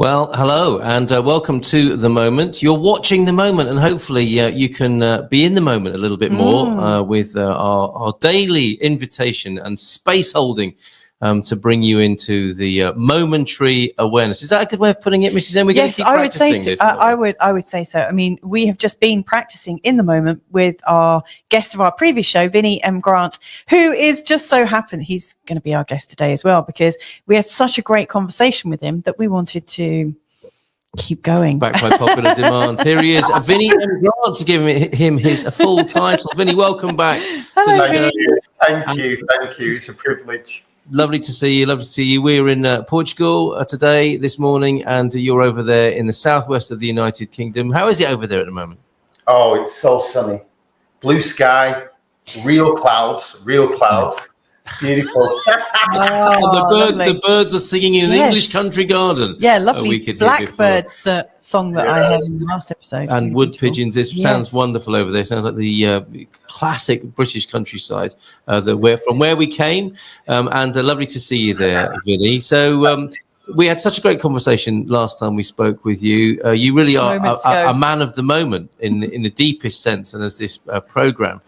Well, hello and welcome to The Moment. You're watching The Moment and hopefully you can be in the moment a little bit more with our daily invitation and space holding to bring you into the momentary awareness. Is that a good way of putting it, Mrs. M? We're going to keep practicing this. I would say so. I mean, we have just been practicing in the moment with our guest of our previous show, Vinny M Grant, who is just so happened he's going to be our guest today as well, because we had such a great conversation with him that we wanted to keep going. Back by popular demand. Here he is, Vinny M Grant, to give him his full title. Vinny, welcome back to the show. Thank you. It's a privilege. Lovely to see you. We're in Portugal today, this morning, and you're over there in the southwest of the United Kingdom. How is it over there at the moment? Oh, it's so sunny. Blue sky, real clouds. Beautiful. The birds are singing in an English country garden. Yeah, lovely blackbirds song that I heard in the last episode. And wood pigeons. This sounds wonderful over there. Sounds like the classic British countryside from where we came. And lovely to see you there, Vinny. So we had such a great conversation last time we spoke with you. You really are a man of the moment in the deepest sense. And as this program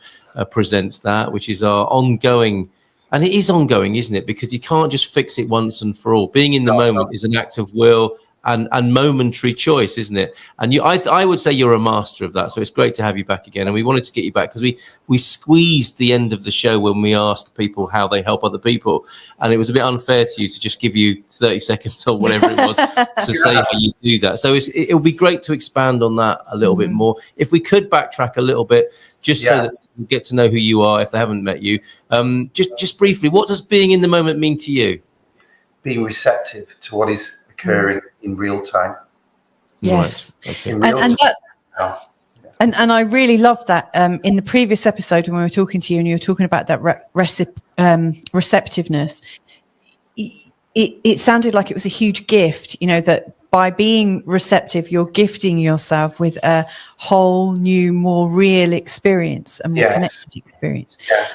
presents that, which is our ongoing. And it is ongoing, isn't it? Because you can't just fix it once and for all. Being in the moment is an act of will and momentary choice, isn't it? And I would say you're a master of that. So it's great to have you back again. And we wanted to get you back because we squeezed the end of the show when we asked people how they help other people. And it was a bit unfair to you to just give you 30 seconds or whatever it was to say how you do that. So it'll be great to expand on that a little bit more. If we could backtrack a little bit, just so that people get to know who you are if they haven't met you. Just briefly, what does being in the moment mean to you? Being receptive to what is occurring in real time. Yes. Right. Okay. And I really love that. In the previous episode when we were talking to you and you were talking about that receptiveness, it sounded like it was a huge gift, that by being receptive, you're gifting yourself with a whole new, more real experience, a more connected experience. Yes.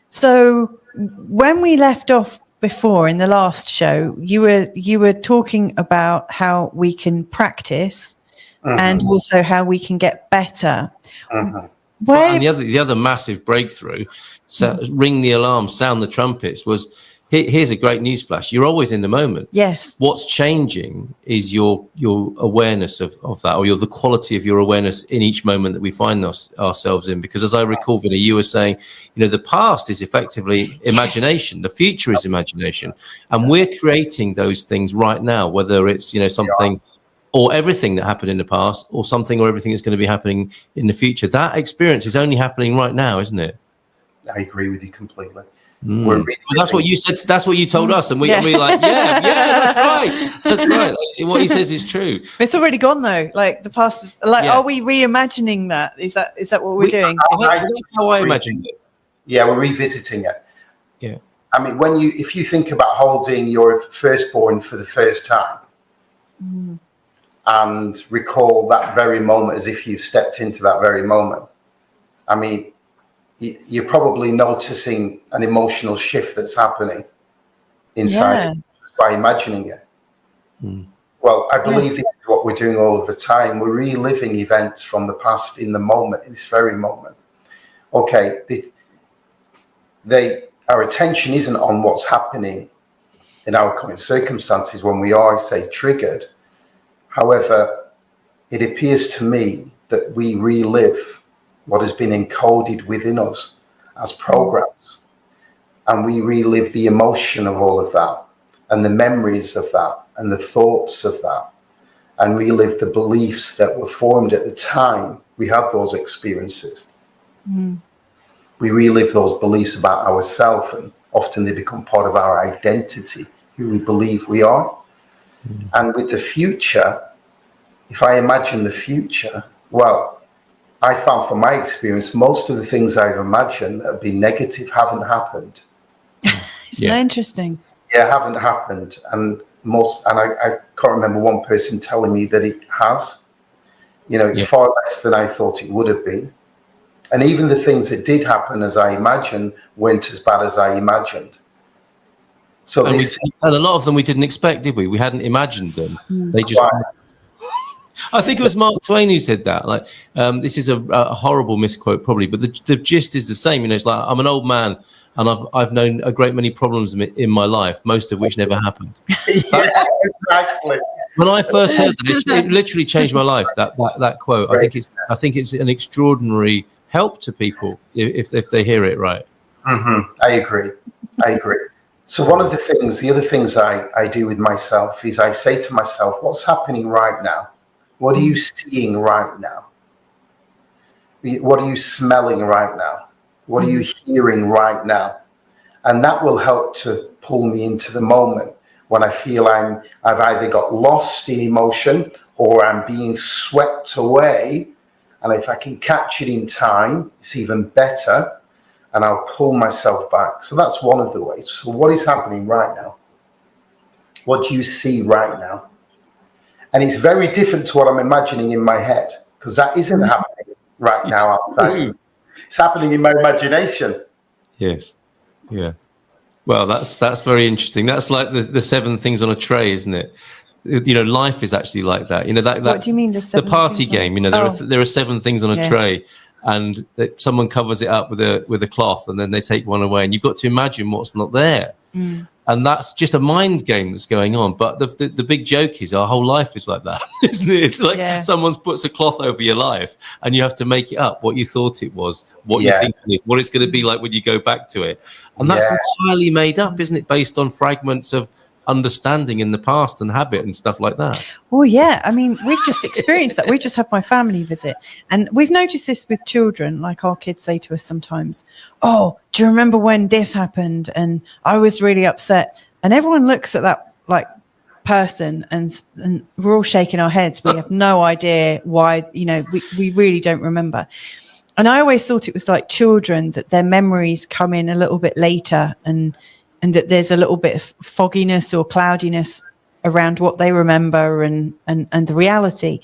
So when we left off before in the last show, you were talking about how we can practice and also how we can get better. And the other massive breakthrough, ring the alarm, sound the trumpets, was here's a great news flash. You're always in the moment. Yes. What's changing is your awareness of that, or the quality of your awareness in each moment that we find ourselves in. Because as I recall, Vinny, you were saying, the past is effectively imagination. The future is imagination. And we're creating those things right now, whether it's, something or everything that happened in the past or something or everything that's going to be happening in the future. That experience is only happening right now, isn't it? I agree with you completely. Well, that's what you said. That's what you told us, and we're like, that's right. What he says is true. It's already gone though. Like the past is like, are we reimagining that? Is that what we're doing? That's how I imagined it. Yeah, we're revisiting it. Yeah. I mean, if you think about holding your firstborn for the first time and recall that very moment as if you stepped into that very moment, I mean, you're probably noticing an emotional shift that's happening inside by imagining it. Well, I believe this is what we're doing all of the time. We're reliving events from the past in the moment, in this very moment. Okay, our attention isn't on what's happening in our current circumstances when we are, say, triggered. However, it appears to me that we relive what has been encoded within us as programs. And we relive the emotion of all of that and the memories of that and the thoughts of that and relive the beliefs that were formed at the time we had those experiences. We relive those beliefs about ourselves, and often they become part of our identity, who we believe we are. And with the future, if I imagine the future, well, I found from my experience, most of the things I've imagined that have been negative haven't happened. Isn't that interesting? Yeah, haven't happened. And I can't remember one person telling me that it has. It's far less than I thought it would have been. And even the things that did happen as I imagined weren't as bad as I imagined. So and a lot of them we didn't expect, did we? We hadn't imagined them. They just. I think it was Mark Twain who said that. Like, this is a horrible misquote, probably, but the gist is the same. You know, it's like, I'm an old man, and I've known a great many problems in my life, most of which never happened. Exactly. When I first heard that, it literally changed my life. That quote. I think it's an extraordinary help to people if they hear it right. I agree. So one of the other things I do with myself is I say to myself, what's happening right now? What are you seeing right now? What are you smelling right now? What are you hearing right now? And that will help to pull me into the moment when I feel I've either got lost in emotion or I'm being swept away. And if I can catch it in time, it's even better. And I'll pull myself back. So that's one of the ways. So what is happening right now? What do you see right now? And it's very different to what I'm imagining in my head, because that isn't happening right now outside. It's happening in my imagination. Yes. Yeah. Well, that's very interesting. That's like the 7 things on a tray, isn't it? You know, life is actually like that. You know, that What do you mean the party game? You know, there are 7 things on a tray, and someone covers it up with a cloth, and then they take one away, and you've got to imagine what's not there. And that's just a mind game that's going on. But the big joke is our whole life is like that, isn't it? It's like someone puts a cloth over your life and you have to make it up what you thought it was, what you think it is, what it's going to be like when you go back to it. And that's entirely made up, isn't it? Based on fragments of understanding in the past and habit and stuff like that. Well, yeah. I mean, we've just experienced that. We just had my family visit, and we've noticed this with children. Like, our kids say to us sometimes, "Oh, do you remember when this happened? And I was really upset." And everyone looks at that like person, and we're all shaking our heads. We have no idea why. You know, we really don't remember. And I always thought it was like children, that their memories come in a little bit later, and that there's a little bit of fogginess or cloudiness around what they remember and the reality.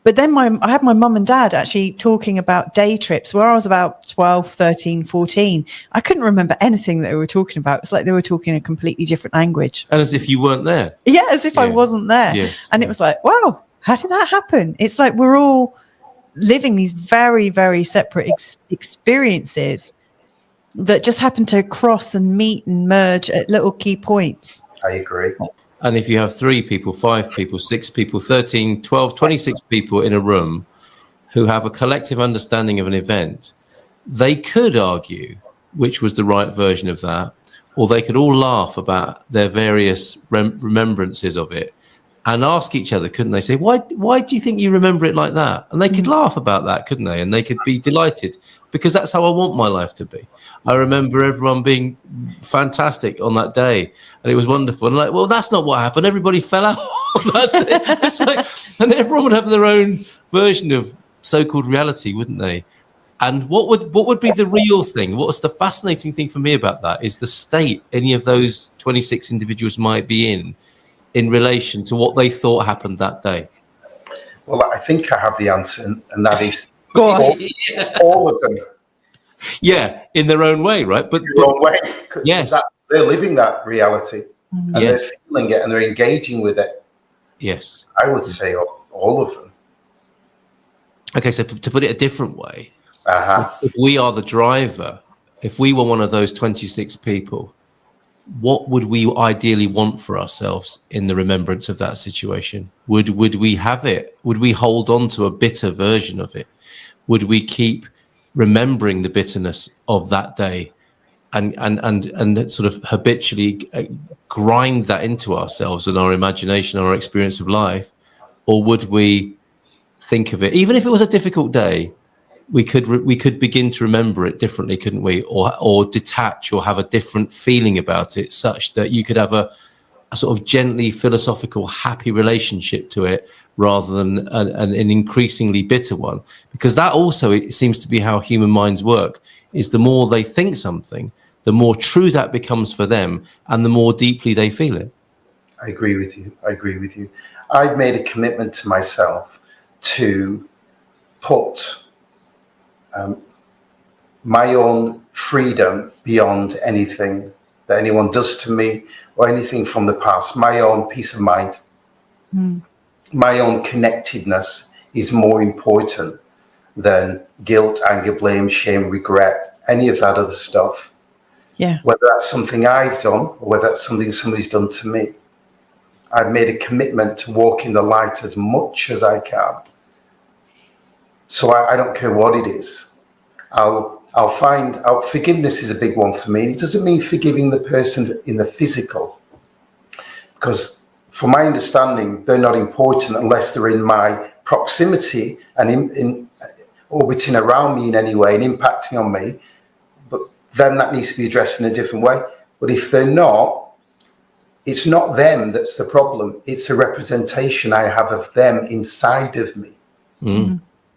But then I had my mum and dad actually talking about day trips where I was about 12, 13, 14. I couldn't remember anything that they were talking about. It's like they were talking a completely different language. And as if you weren't there. Yeah, as if I wasn't there. Yes. And it was like, wow, how did that happen? It's like we're all living these very, very separate experiences that just happen to cross and meet and merge at little key points. I agree. And if you have 3 people, 5 people, 6 people, 13, 12, 26 people in a room who have a collective understanding of an event, they could argue which was the right version of that, or they could all laugh about their various remembrances of it and ask each other, couldn't they? Say, why do you think you remember it like that? And they could laugh about that, couldn't they? And they could be delighted, because that's how I want my life to be. I remember everyone being fantastic on that day, and it was wonderful. And like, well, that's not what happened. Everybody fell out on that day. It's like, and everyone would have their own version of so-called reality, wouldn't they? And what would be the real thing? What's the fascinating thing for me about that is the state any of those 26 individuals might be in relation to what they thought happened that day. Well, I think I have the answer, and that is all of them. Yeah, in their own way, right? But their own way. Yes, they're living that reality, and they're feeling it, and they're engaging with it. Yes, I would say all of them. Okay, so to put it a different way, if we are the driver, if we were one of those 26 people, what would we ideally want for ourselves in the remembrance of that situation? Would we have it? Would we hold on to a bitter version of it? Would we keep remembering the bitterness of that day and sort of habitually grind that into ourselves and our imagination, our experience of life? Or would we think of it, even if it was a difficult day, we could begin to remember it differently, couldn't we? Or detach or have a different feeling about it, such that you could have a sort of gently philosophical, happy relationship to it, rather than an increasingly bitter one. Because that also, it seems to be how human minds work, is the more they think something, the more true that becomes for them, and the more deeply they feel it. I agree with you. I've made a commitment to myself to put my own freedom beyond anything that anyone does to me or anything from the past. My own peace of mind, my own connectedness is more important than guilt, anger, blame, shame, regret, any of that other stuff. Yeah. Whether that's something I've done or whether that's something somebody's done to me. I've made a commitment to walk in the light as much as I can. So I don't care what it is. I'll find out. Forgiveness is a big one for me. It doesn't mean forgiving the person in the physical, because from my understanding, they're not important unless they're in my proximity and in orbiting around me in any way and impacting on me. But then that needs to be addressed in a different way. But if they're not, it's not them that's the problem. It's a representation I have of them inside of me.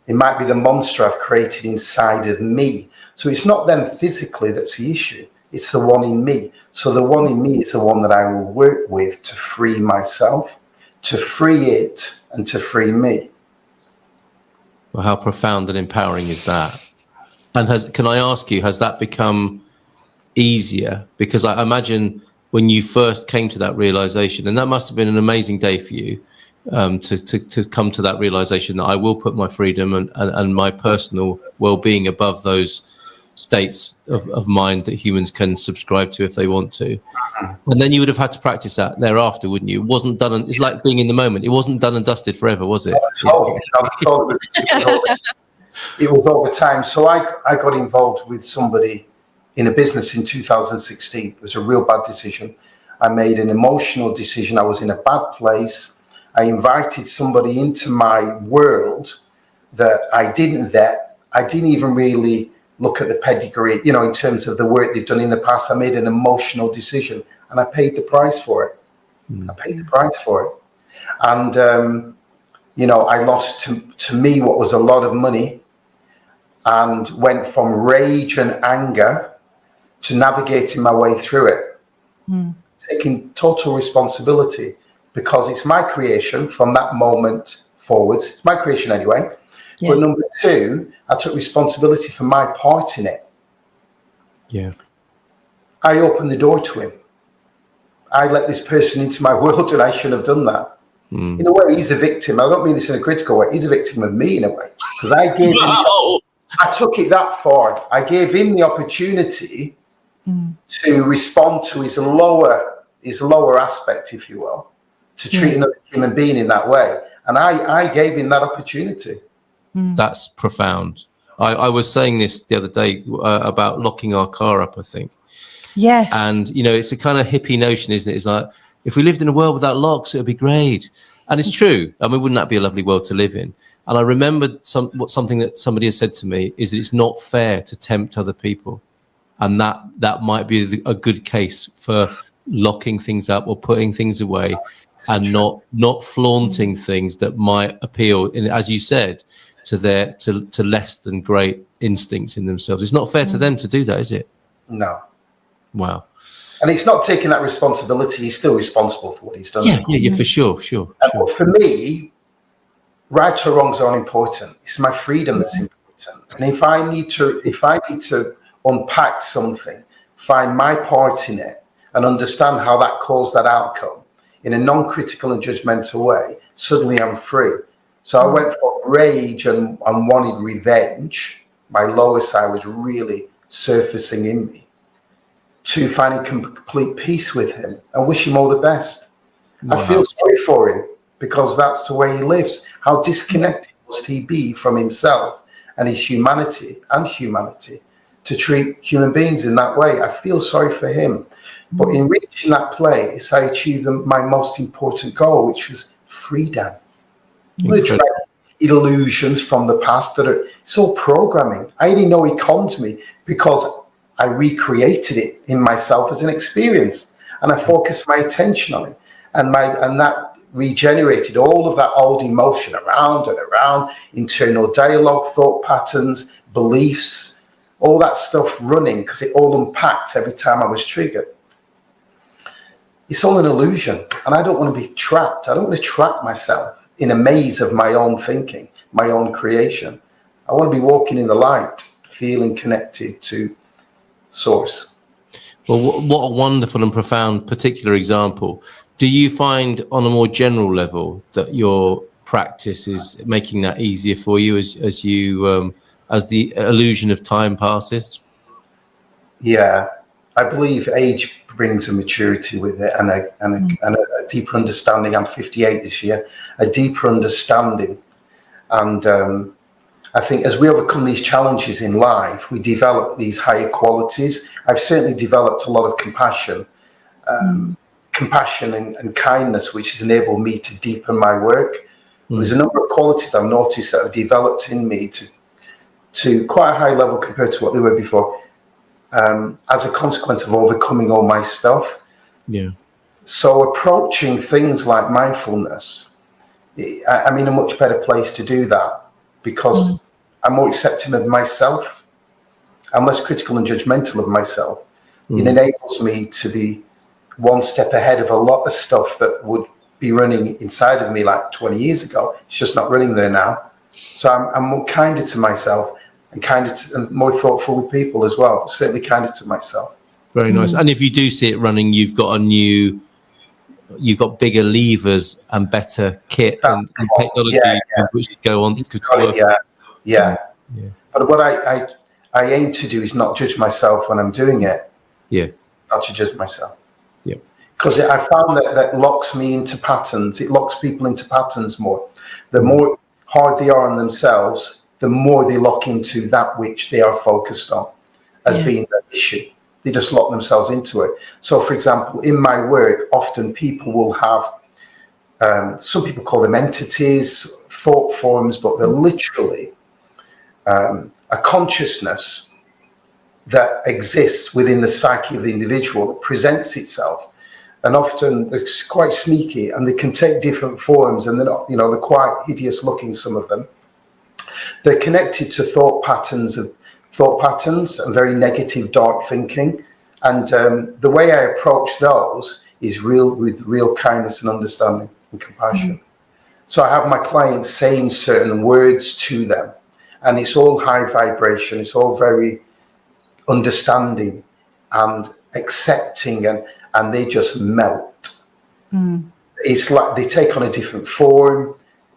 It might be the monster I've created inside of me. So it's not them physically that's the issue. It's the one in me. So the one in me is the one that I will work with to free myself, to free it, and to free me. Well, how profound and empowering is that? And can I ask you, has that become easier? Because I imagine when you first came to that realization, and that must have been an amazing day for you, to come to that realization that I will put my freedom and my personal well-being above those states of mind that humans can subscribe to if they want to. And then you would have had to practice that thereafter, wouldn't you? It wasn't done. It's like being in the moment. It wasn't done and dusted forever, was it? It was over time. So I got involved with somebody in a business in 2016. It was a real bad decision. I made an emotional decision. I was in a bad place. I invited somebody into my world that I didn't vet. I didn't even really look at the pedigree, in terms of the work they've done in the past. I made an emotional decision and I paid the price for it. I paid the price for it. And, I lost to me what was a lot of money and went from rage and anger to navigating my way through it, taking total responsibility. Because it's my creation from that moment forwards. It's my creation anyway. Yeah. But number two, I took responsibility for my part in it. Yeah. I opened the door to him. I let this person into my world and I shouldn't have done that. In a way, he's a victim. I don't mean this in a critical way. He's a victim of me in a way. Because I gave him, I took it that far. I gave him the opportunity to respond to his lower aspect, if you will. To treat another human being in that way. And I gave him that opportunity. That's profound. I was saying this the other day about locking our car up, I think. Yes. And, it's a kind of hippie notion, isn't it? It's like, if we lived in a world without locks, it would be great. And it's true. I mean, wouldn't that be a lovely world to live in? And I remembered something that somebody has said to me is that it's not fair to tempt other people. And that might be a good case for locking things up or putting things away. And not flaunting things that might appeal, as you said, to less than great instincts in themselves. It's not fair to them to do that, is it? No. Wow. And he's not taking that responsibility. He's still responsible for what he's done. Yeah, for sure. But for me, right or wrongs aren't important. It's my freedom that's important. And if I need to unpack something, find my part in it, and understand how that caused that outcome in a non-critical and judgmental way, suddenly I'm free. So I went from rage and wanted revenge. My lower side was really surfacing in me, to finding complete peace with him and wish him all the best. Wow. I feel sorry for him because that's the way he lives. How disconnected must he be from himself and his humanity to treat human beings in that way? I feel sorry for him. But in reaching that place, I achieved my most important goal, which was freedom. Illusions from the past it's all programming. I didn't know he conned me because I recreated it in myself as an experience, and I focused my attention on it, and that regenerated all of that old emotion around and around, internal dialogue, thought patterns, beliefs, all that stuff running, because it all unpacked every time I was triggered. It's all an illusion, and I don't want to be trapped. I don't want to trap myself in a maze of my own thinking, my own creation. I want to be walking in the light, feeling connected to source. Well, what a wonderful and profound particular example. Do you find on a more general level that your practice is making that easier for you as you as the illusion of time passes? Yeah, I believe age brings a maturity with it and a deeper understanding. I'm 58 this year, a deeper understanding. And I think as we overcome these challenges in life, we develop these higher qualities. I've certainly developed a lot of compassion and kindness, which has enabled me to deepen my work. There's a number of qualities I've noticed that have developed in me to quite a high level compared to what they were before, as a consequence of overcoming all my stuff. Yeah. So approaching things like mindfulness, I'm in a much better place to do that because I'm more accepting of myself. I'm less critical and judgmental of myself. It enables me to be one step ahead of a lot of stuff that would be running inside of me like 20 years ago. It's just not running there now. So I'm more kinder to myself and and more thoughtful with people as well, but certainly kinder to myself. Very nice. And if you do see it running, you've got bigger levers and better kit and technology which go on to work. Yeah. But what I aim to do is not judge myself when I'm doing it. Yeah. Not to judge myself. Yeah. Because I found that locks me into patterns. It locks people into patterns more. The more hard they are on themselves, the more they lock into that which they are focused on as being the issue. They just lock themselves into it. So, for example, in my work, often people will have, some people call them entities, thought forms, but they're literally a consciousness that exists within the psyche of the individual that presents itself. And often they're quite sneaky and they can take different forms, and they're not, they're quite hideous looking, some of them. They're connected to thought patterns and very negative, dark thinking. And the way I approach those is with real kindness and understanding and compassion. So I have my clients saying certain words to them, and it's all high vibration. It's all very understanding and accepting, and they just melt. It's like they take on a different form.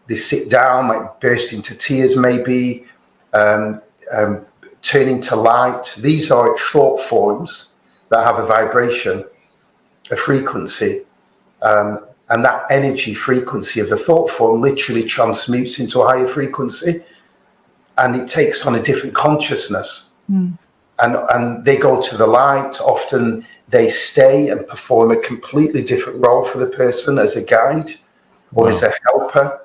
They sit down, might burst into tears, maybe turn into light. These are thought forms that have a vibration, a frequency, and that energy frequency of the thought form literally transmutes into a higher frequency, and it takes on a different consciousness. And they go to the light. Often they stay and perform a completely different role for the person as a guide or as a helper,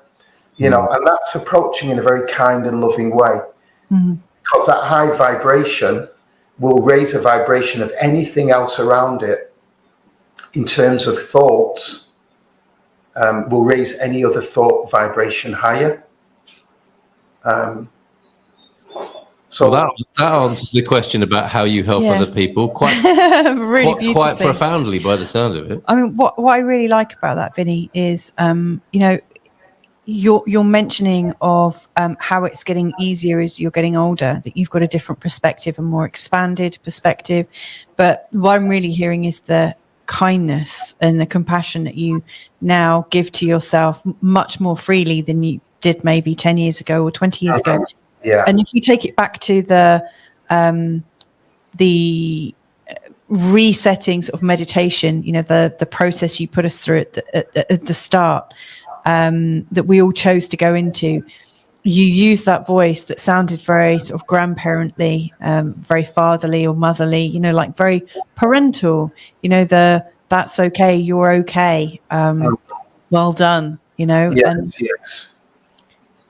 and that's approaching in a very kind and loving way. Because that high vibration will raise a vibration of anything else around it in terms of thoughts, will raise any other thought vibration higher. So that answers the question about how you help other people quite quite profoundly by the sound of it. I mean, what I really like about that, Vinny, is your mentioning of how it's getting easier as you're getting older, that you've got a different perspective, a more expanded perspective. But what I'm really hearing is the kindness and the compassion that you now give to yourself much more freely than you did maybe 10 years ago or 20 years ago. Yeah. And if you take it back to the resetting sort of meditation, the process you put us through at the start, that we all chose to go into, you use that voice that sounded very sort of grandparently, very fatherly or motherly, like very parental, that's okay, you're okay, well done, Yes.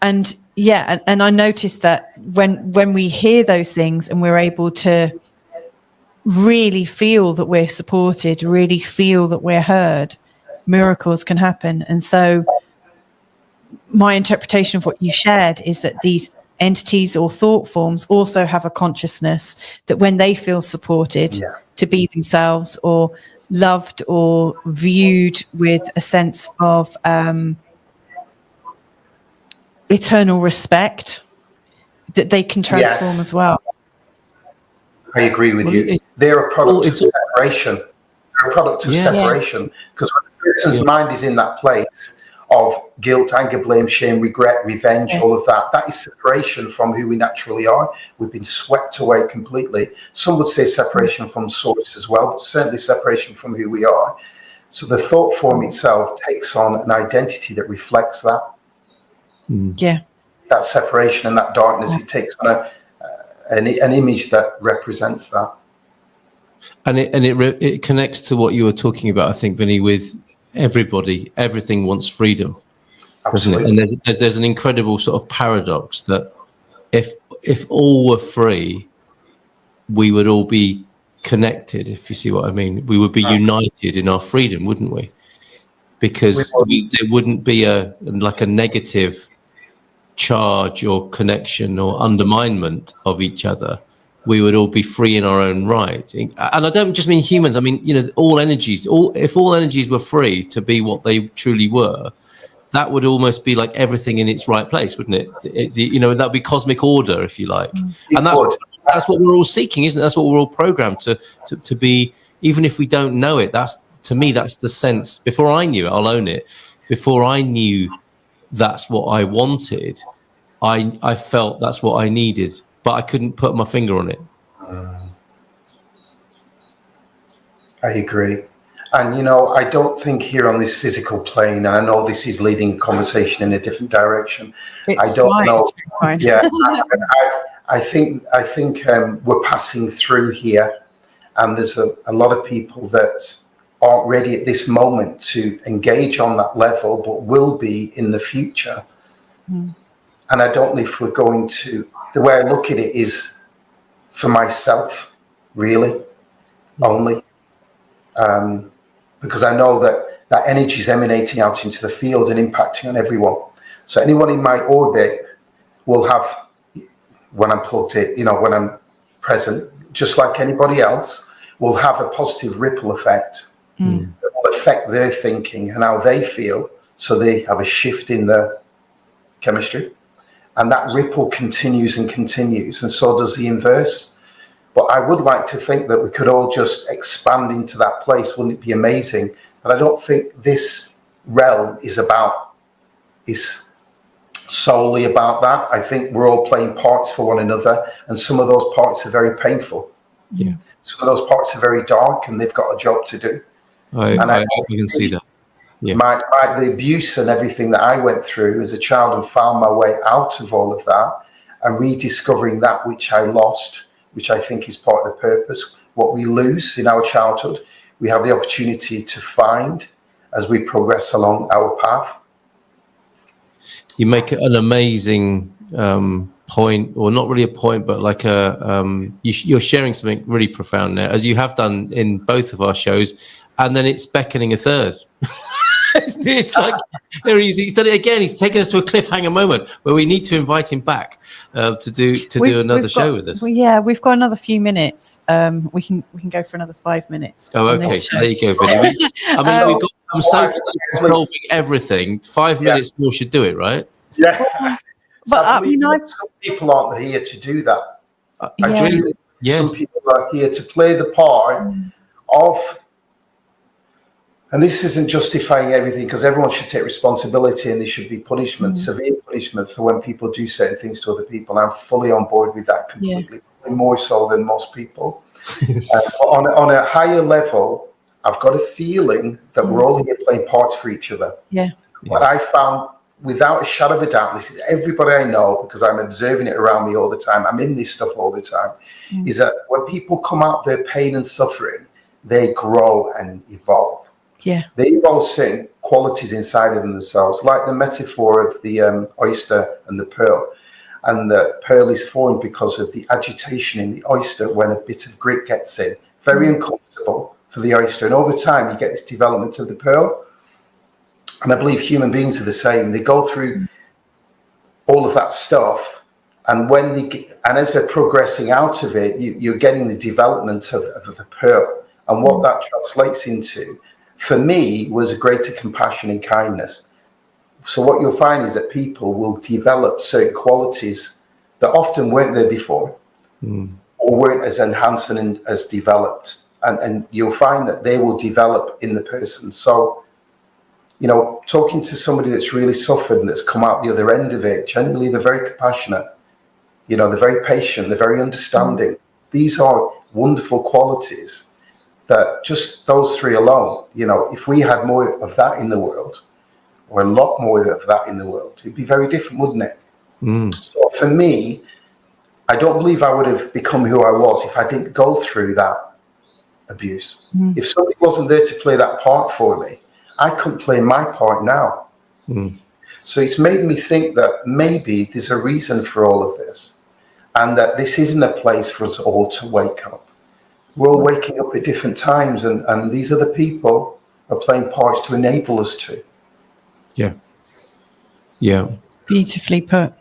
And and I noticed that when we hear those things and we're able to really feel that we're supported, really feel that we're heard, miracles can happen. And so my interpretation of what you shared is that these entities or thought forms also have a consciousness that when they feel supported to be themselves or loved or viewed with a sense of eternal respect, that they can transform as well. I agree with you. They're a product of separation. They're a product of separation, because when a person's mind is in that place of guilt, anger, blame, shame, regret, revenge, all of that, that is separation from who we naturally are. We've been swept away completely. Some would say separation from source as well, but certainly separation from who we are. So the thought form itself takes on an identity that reflects that. That separation and that darkness, it takes on an image that represents that. And it connects to what you were talking about, I think, Vinny, with everything wants freedom. Absolutely. Doesn't it? And there's an incredible sort of paradox that if all were free, we would all be connected, if you see what I mean. We would be united in our freedom, wouldn't we? Because there wouldn't be a negative charge or connection or underminement of each other. We would all be free in our own right. And I don't just mean humans. I mean, all energies. If all energies were free to be what they truly were, that would almost be like everything in its right place, wouldn't it? That'd be cosmic order, if you like. And that's what we're all seeking, isn't it? That's what we're all programmed to be. Even if we don't know it, to me, that's the sense. Before I knew it, I'll own it. Before I knew that's what I wanted, I felt that's what I needed. But I couldn't put my finger on it. I agree. And, I don't think here on this physical plane, and I know this is leading a conversation in a different direction. I don't know. Yeah. I think we're passing through here, and there's a lot of people that aren't ready at this moment to engage on that level, but will be in the future. And I don't know if we're going to. The way I look at it is for myself, really, only. Because I know that energy is emanating out into the field and impacting on everyone. So anyone in my orbit will have, when I'm plugged in, when I'm present, just like anybody else, will have a positive ripple effect that will affect their thinking and how they feel. So they have a shift in their chemistry. And that ripple continues and continues, and so does the inverse. But I would like to think that we could all just expand into that place. Wouldn't it be amazing? But I don't think this realm is solely about that. I think we're all playing parts for one another, and some of those parts are very painful. Yeah. Some of those parts are very dark, and they've got a job to do. I can see that. Yeah. The abuse and everything that I went through as a child and found my way out of all of that and rediscovering that which I lost, which I think is part of the purpose. What we lose in our childhood, we have the opportunity to find as we progress along our path. You make an amazing point, or not really a point, but like you're sharing something really profound there, as you have done in both of our shows, and then it's beckoning a third. It's like he's done it again. He's taken us to a cliffhanger moment where we need to invite him back to do another show with us. Well, yeah, we've got another few minutes. We can go for another 5 minutes. Oh, okay. So there you go, Vinny. We've got. I'm so close to solving everything. 5 minutes more should do it, right? Yeah. But some people aren't here to do that. Yes. Some people are here to play the part of. And this isn't justifying everything, because everyone should take responsibility and there should be punishment, severe punishment for when people do certain things to other people. I'm fully on board with that completely, more so than most people. On a higher level, I've got a feeling that we're all here playing parts for each other. Yeah. What I found, without a shadow of a doubt, this is everybody I know, because I'm observing it around me all the time, I'm in this stuff all the time, is that when people come out of their pain and suffering, they grow and evolve. Yeah, they evolve certain qualities inside of themselves, like the metaphor of the oyster and the pearl. And the pearl is formed because of the agitation in the oyster when a bit of grit gets in. Very uncomfortable for the oyster. And over time, you get this development of the pearl. And I believe human beings are the same. They go through all of that stuff. And as they're progressing out of it, you're getting the development of the pearl. And what that translates into, for me, was a greater compassion and kindness. So what you'll find is that people will develop certain qualities that often weren't there before, or weren't as enhanced and as developed. and you'll find that they will develop in the person. So, talking to somebody that's really suffered and that's come out the other end of it, generally they're very compassionate, they're very patient, they're very understanding. These are wonderful qualities that just those three alone, if we had more of that in the world, or a lot more of that in the world, it'd be very different, wouldn't it? So for me, I don't believe I would have become who I was if I didn't go through that abuse. If somebody wasn't there to play that part for me, I couldn't play my part now. So it's made me think that maybe there's a reason for all of this, and that this isn't a place for us all to wake up. We're all waking up at different times, and these other people are playing parts to enable us to. Yeah. Beautifully put.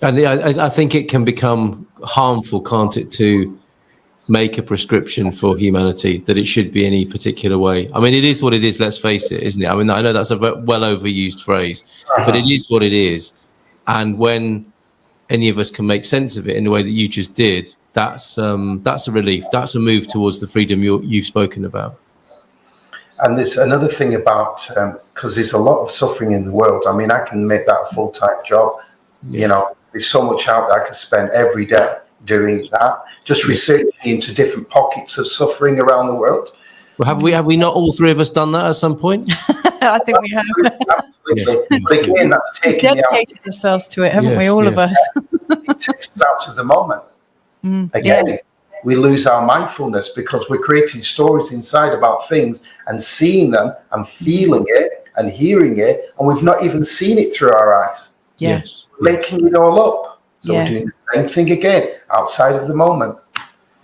And I think it can become harmful, can't it, to make a prescription for humanity, that it should be any particular way. I mean, it is what it is, let's face it, isn't it? I mean, I know that's a well overused phrase, but it is what it is. And when any of us can make sense of it in the way that you just did, that's a relief. That's a move towards the freedom you've spoken about. And there's another thing about, because there's a lot of suffering in the world. I mean, I can make that a full-time job. There's so much out there I could spend every day doing that, just researching into different pockets of suffering around the world. Well, have we not all three of us done that at some point? I think we have. Absolutely. But again, that's taking dedicated ourselves to it, haven't we? All of us. It takes us out of the moment. Again, we lose our mindfulness because we're creating stories inside about things and seeing them and feeling it and hearing it, and we've not even seen it through our eyes. Yes. Making it all up. So we're doing the same thing again outside of the moment.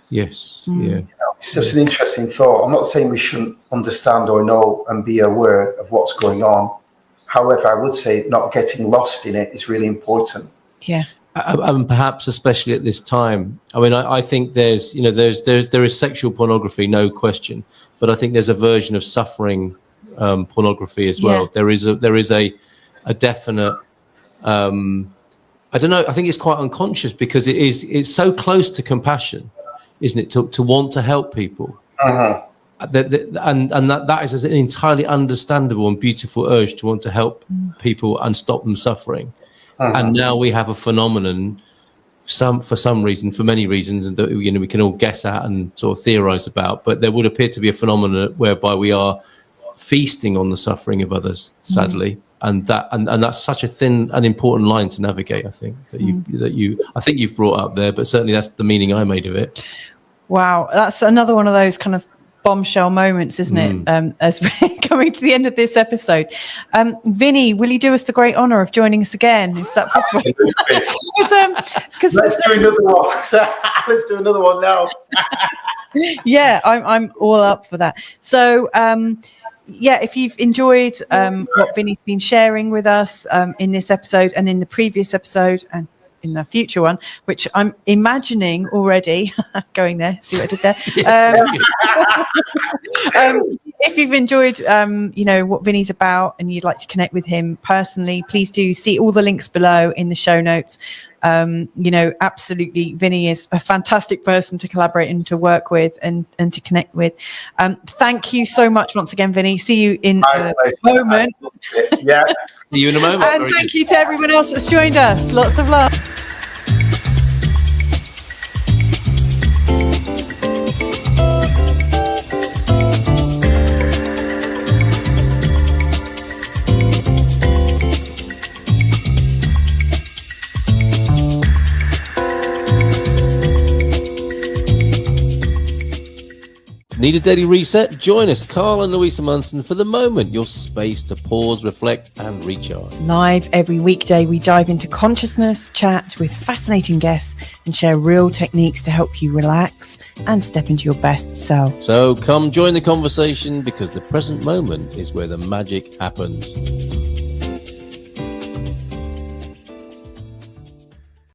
Yes. It's just an interesting thought. I'm not saying we shouldn't understand or know and be aware of what's going on. However, I would say not getting lost in it is really important. Yeah. And perhaps especially at this time. I mean, I think there is sexual pornography, no question, but I think there's a version of suffering pornography as well. Yeah. There is a definite. I don't know. I think it's quite unconscious because it's so close to compassion, isn't it? To want to help people, and that is an entirely understandable and beautiful urge to want to help people and stop them suffering. And now we have a phenomenon, for some reason, for many reasons, and that we can all guess at and sort of theorize about. But there would appear to be a phenomenon whereby we are feasting on the suffering of others, sadly. And that's such a thin and important line to navigate. I think I think you've brought up there, but certainly that's the meaning I made of it. Wow, that's another one of those kind of bombshell moments, isn't it? As we're coming to the end of this episode, Vinny, will you do us the great honour of joining us again? Is that possible? Let's do another one. Let's do another one now. Yeah, I'm all up for that. So. If you've enjoyed what Vinny's been sharing with us in this episode and in the previous episode and in the future one, which I'm imagining already, going there, see what I did there. If you've enjoyed, what Vinny's about and you'd like to connect with him personally, please do see all the links below in the show notes. Absolutely, Vinny is a fantastic person to collaborate and to work with and to connect with. Thank you so much once again, Vinny. See you in a moment. Yeah. See you in a moment. And thank you to everyone else that's joined us. Lots of love. Need a daily reset? Join us, Carl and Louisa Munson, for The Moment, your space to pause, reflect and recharge. Live every weekday, we dive into consciousness, chat with fascinating guests and share real techniques to help you relax and step into your best self. So come join the conversation because the present moment is where the magic happens.